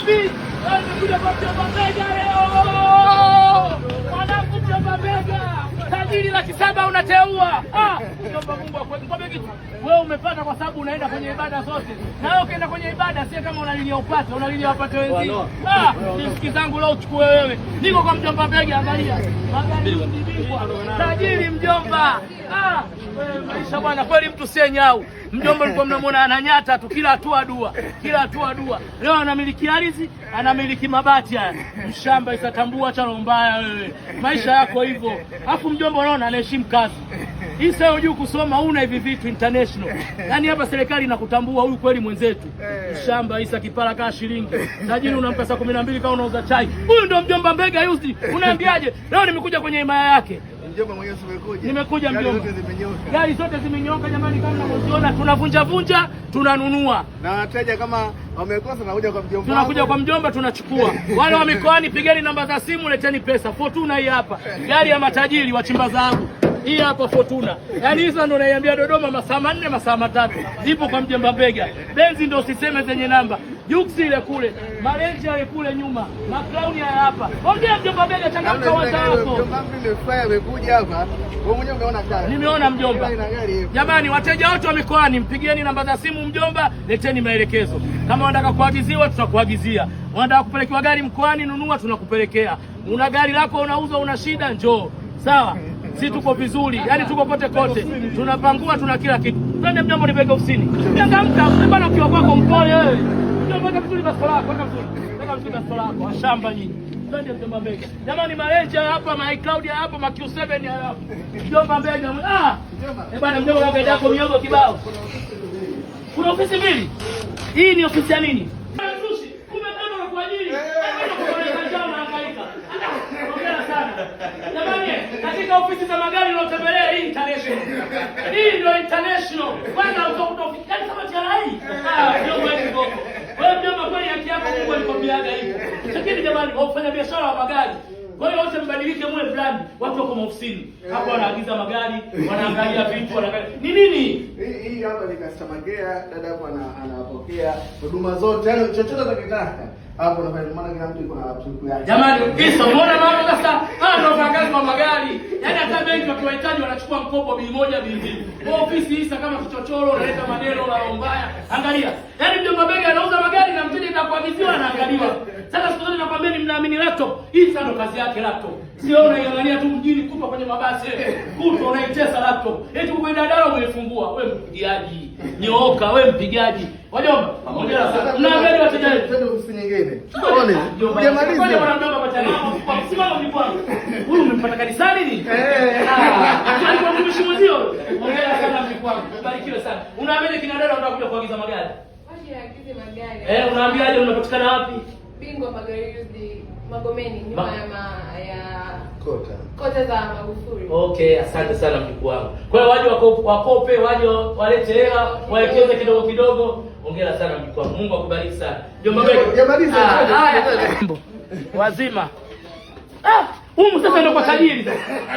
vipi? Nimekuja kwa mjomba Mbega leo. Mwanangu mjomba Mbega. Tajiri $700,000 unateua. Mjomba Mungu akweli. Kwa kitu wewe umepata kwa sababu unaenda kwenye ibada zote. Na wewe ukienda kwenye ibada si kama unalilia upate, unalilia wapate wenzio. Nisiki zangu leo uchukue wewe. Niko kwa mjomba Mbega, angalia. Magari mbingwa. Tajiri mjomba. Wewe maisha bwana kweli mtu sie nyau. Mjomba alikuwa mnamuona ananyata tu kila hatua dua. Kila hatua dua. Leo anamiliki ardhi, anamiliki mabati haya. Mshamba isatambua cha mbaya wewe. Maisha yako hivyo. Alafu mjomba unaona anaheshimu kazi. Hii sasa unajua kusoma una hivi vitu international. Yaani hapa serikali inakutambua huyu kweli mwenzetu. Mshamba Isa kipara kaa shilingi. Tajiri unampa saa 12 kama unauza chai. Huyu ndio mjomba Mbega yuzi. Unaambiaje? Leo nimekuja kwenye himaya yake. Mjomba mwenyewe umekuja. Nimekuja mjomba. Gari zote zimenyoka jamani, kama mnaziona tunavunja tunanunua. Na wateja kama wamekosa na kuja kwa mjomba. Tunakuja kwa mjomba tunachukua. Wale wa mikoani pigeni namba za simu, leteni pesa. Fortuna hii hapa. Gari ya matajiri wachimba dhahabu. Hii hapa Fortuna. Yaani hizo ndo naiambia Dodoma masaa 4 masaa 3. Zipo kwa mjomba Mbega. Benzi ndo usiseme zenye namba. Juksi ile kule, Marenji ile kule nyuma, McClown ya hapa. Ongea mjomba Mbega, changamka watu wako. Mjomba nimefanya amekuja hapa. Wewe mwenyewe umeona gari. Nimeona mjomba. Jamani wateja wote wa mikoani mpigieni namba za simu mjomba, leteni maelekezo. Kama unataka kuagiziwa tutakuagizia. Unataka kupelekewa gari mkoani nunua tunakupelekea. Una gari lako unauza una shida njoo. Sawa? Si tuko vizuri, yani tuko kote kote. Tunapangua tuna kila kitu. Twende mjomba nipeke ofisini. Changamka, bwana ukiwa kwako mpole wewe. Weka vizuri bastola lako, weka vizuri bastola lako, shamba nyinyi. Twende mjomba Mbega. Jamani Marenji hapa, MyCloud hapa, Q7 hapa. Mjomba Mbega. Bwana mjomba Mbega yako miogo kibao. Kuna ofisi mbili. Hii ni ofisi ya nini? Kumbe kama kwa ajili. Hongera sana. Jamani, katika ofisi za magari unatembelea hii international. Hii ndio international. Kwanza utakuta ofisi kama TRI. Ndio wewe. Wewe mjomba kweli haki yako Mungu alikwambiaga hivyo. Lakini jamani wafanya biashara wa magari. Kwa hiyo wote mbadilike mwe brand, watu wako maofisini. Hapo wanaagiza magari, wanaangalia vitu, wanaangalia. Ni nini? Hii hapa ni customer care, dada hapo anapokea huduma zote, yani chochote utakitaka. Hapo unafanya maana kila mtu yuko na laptop yake. Jamani, kisa umeona mambo sasa? Ndio wafanyakazi wa magari. Yaani hata benki wakiwahitaji wanachukua mkopo B1 B2. Kwa ofisi hisa kama kichochoro unaleta maneno la mbaya. Angalia. Yaani mjomba Mbega anauza magari na mteja atakuagiziwa na angaliwa. Sasa siku zote nakwambia ni mnaamini laptop. Hii sasa ndo kazi yake laptop. Sio unaiangalia tu mjini kupa kwenye mabasi. Kuto unaitesa laptop. Eti ukwenda dala umefungua. Wewe mpigaji. Nyooka wewe mpigaji. Wajomba, hongera sana. Mnaangalia wateja wetu. Twende ofisi nyingine. Tuone. Hujamaliza. Ngoja bwana mjomba pachani. Simama mlikwani. Huyu umempata kanisani nini? Alikuwa mtumishi mwenzio. Hongera sana mlikwani. Barikiwe sana. Unaamini kina dada wanataka kuja kuagiza magari? Waje agize magari. Unaambiaje unapatikana wapi? Bingwa magari yuzi Magomeni nyuma ya Kota za Magufuli. Okay, asante sana mjukuu wangu. Kwa hiyo waje wakope, waje walete hela, waekeze kidogo kidogo. Hongera sana mjukuu wangu. Mungu akubariki sana. Mjomba Mbega. Hujamaliza. Wazima. Humu sasa ndo kwa tajiri.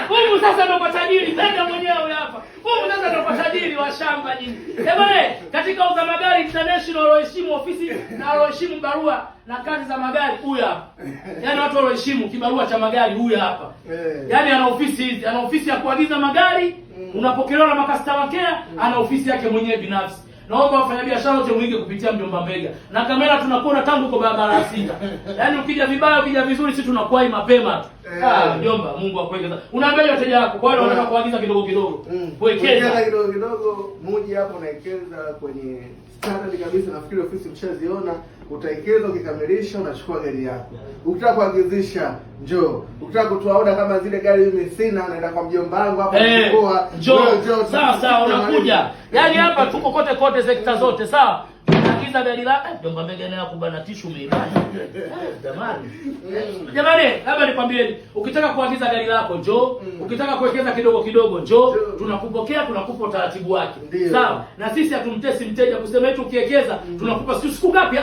Humu sasa ndo kwa tajiri. Nenda mwenyewe hapa. Humu sasa ndo kwa tajiri wa shamba nyinyi. Bwana, katika uza magari international walioheshimu ofisi na walioheshimu barua na kazi za magari huyu hapa. Yaani watu walioheshimu kibarua cha magari huyu hapa. Yaani ana ofisi hizi, ana ofisi ya kuagiza magari, unapokelewa na customer care, ana ofisi yake mwenyewe binafsi. Naomba wafanyabiashara wote muige kupitia mjomba Mbega. Na kamera tunakuona tangu kwa barabara 6. Yaani ukija vibaya ukija vizuri sisi tunakuai mapema tu. Mjomba Mungu akuwekeza. Unaangalia wateja wako kwa hiyo wanataka kuagiza kidogo kidogo. Kuwekeza kidogo kidogo, mmoja hapo naekeza kwenye standard kabisa, nafikiri ofisi mshaziona, utaekeza ukikamilisha unachukua gari yako. Ukitaka kuagizisha njoo. Ukitaka kutoa oda kama zile gari mimi sina naenda kwa mjomba wangu hapa kuchukua. Njoo. Sawa unakuja. Yaani hapa tuko kote kote sekta zote, sawa? Unagiza gari lako, mjomba Mbega naye kubana tishu umeibana. Jamani, labda nikwambieni, ukitaka kuagiza gari lako njoo, ukitaka kuwekeza kidogo kidogo njoo, tunakupokea, tunakupa utaratibu wake. Sawa? Na sisi hatumtesi mteja kusema eti ukiwekeza tunakupa siku ngapi?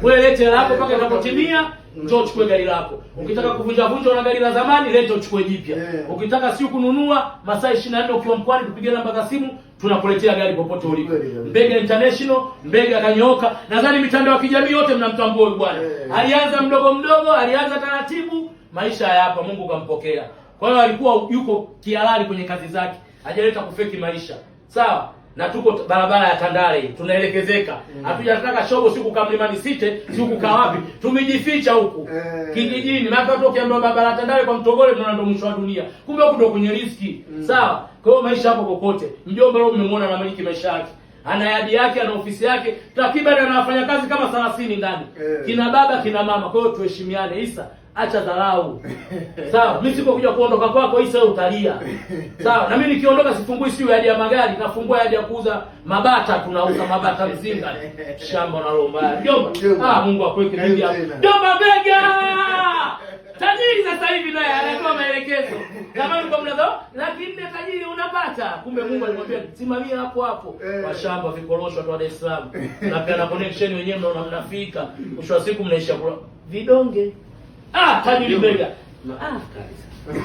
Wewe lete lako mpaka itapotimia. Njoo uchukue gari lako. Ukitaka kuvunja una gari la zamani, leta uchukue jipya. Ukitaka sio kununua masaa 24 ukiwa mkoani kupigia namba za simu, tunakuletea gari popote ulipo. Mbega International, Mbega kanyoka. ametoka. Nadhani mitandao ya kijamii yote mnamtambua huyu bwana. Alianza mdogo mdogo, alianza taratibu, maisha hapa Mungu kampokea. Kwa hiyo alikuwa yuko kihalali kwenye kazi zake. Hajaleta kufeki maisha. Sawa? Na tuko barabara ya Tandale, tunaelekezeka. Hatujataka shogo siku kama Mlimani City, siku ka wapi. Tumejificha huku. Kijijini, na watu wakiambiwa barabara ya Tandale kwa Mtogole ndo mwisho wa dunia. Kumbe huko ndo kwenye riski. Sawa? Kwa hiyo maisha hapo kokote. Mjomba leo mmemwona anamiliki maisha yake. Ana yadi yake, ana ofisi yake, takriban anafanya kazi kama 30 ndani. Kina baba, kina mama. Kwa hiyo tuheshimiane. Isa, acha dharau. Sawa, mimi siko kuja kuondoka kwako Isa wewe utalia. Sawa, na mimi nikiondoka sifungui siyo yadi ya magari, nafungua yadi ya kuuza mabata, tunauza mabata mzinga. Shamba na roho mbaya. Mjomba, Mungu akuweke bidii yako. Mjomba bega! Tajiri sasa hivi naye anatoa maelekezo. Zamani kwa mnazo, lakini tajiri unapata. Kumbe Mungu alimwambia simamia hapo hapo. Mashamba vikorosho watu wa Dar es Salaam. Na pia na connection wenyewe mnaona mnafika. Mwisho wa siku mnaisha vidonge. Tajiri bega. Kabisa.